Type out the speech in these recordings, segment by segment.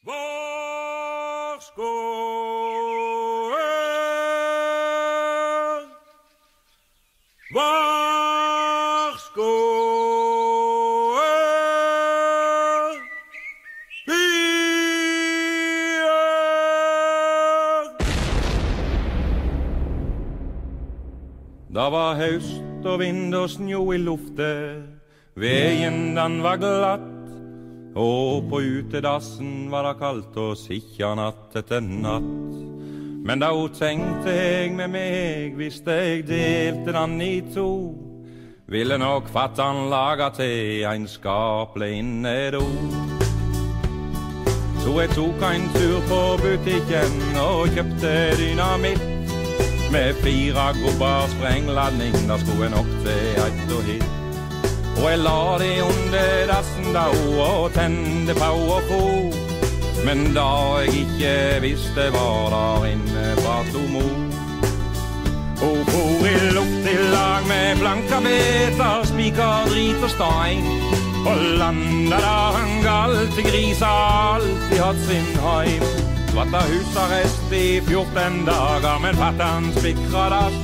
Var skål, var skål, bier. Da var høst og vind og snø i luftet, veien den var glatt, og på utedassen var det kaldt og sikkja natt etter natt. Men da tenkte jeg med meg, hvis jeg delte den i to, ville nok fattan laga til en skaple innedo. Så jeg tok en tur på butikken og kjøpte dynamitt, med 4 gobber sprengladning, da skulle jeg nok til eit og hit. Og jeg la det under dassen da og tende på og på, men da jeg ikke visste var der inne bak to mor. Hun for i luft i lag med blanka beter, spiker, drit og stein, og landa da han galt til grisa alltid hatt sin heim. Svarta husarrest i 14 dager, men fattan spikra dass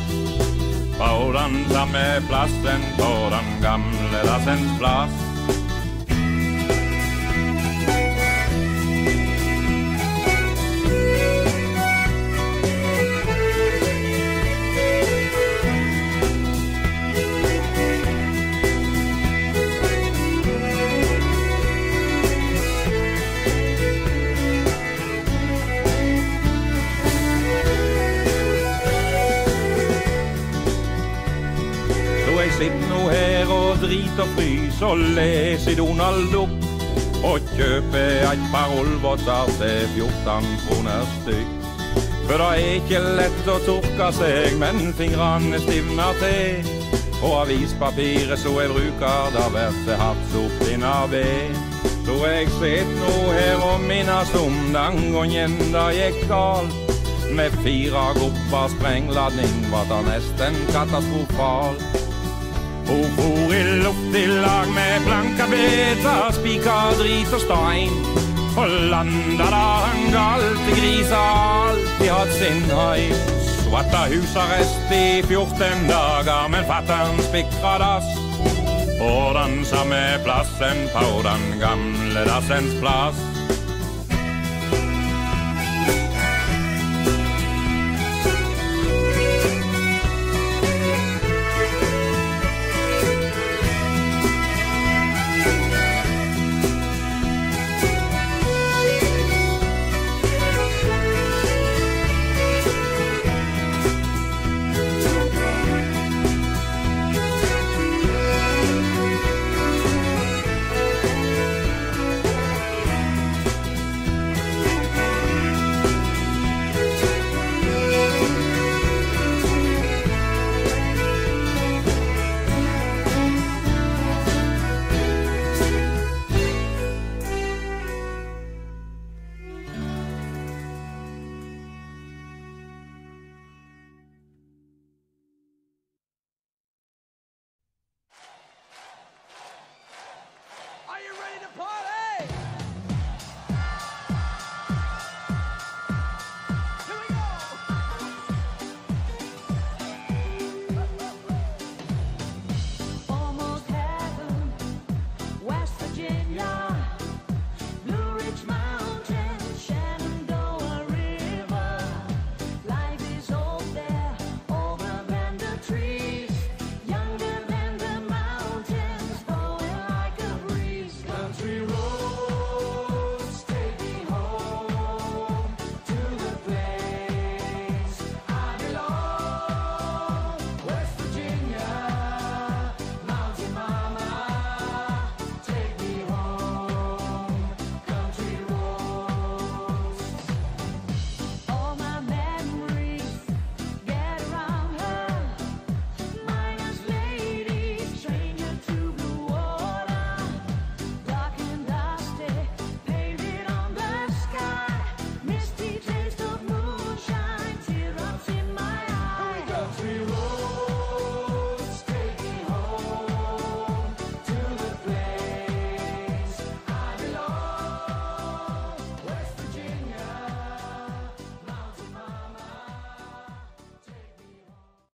på den samme plassen, på den gamle dassens plass. Sitt nå her og drit og frys og les i Donald Duck, og kjøpe et par olvåser til 14 kroner stykk. For det er ikke lett å torka seg, men fingrene stivner til, og avispapiret så jeg bruker, da vært det hatt soppinn av ved. Så jeg sitt nå her og minnes om den gangen da gikk galt, med 4 gobber sprengladning var det nesten katastrofal. Hun for i luft i lag med blanka beter, spiker, drit og stein, og landa da han galt til grisa alltid hatt sin heim. Svarta husarrest i 14 dager, men fattan spikra dass på den samme plassen, på den gamle dassens plass.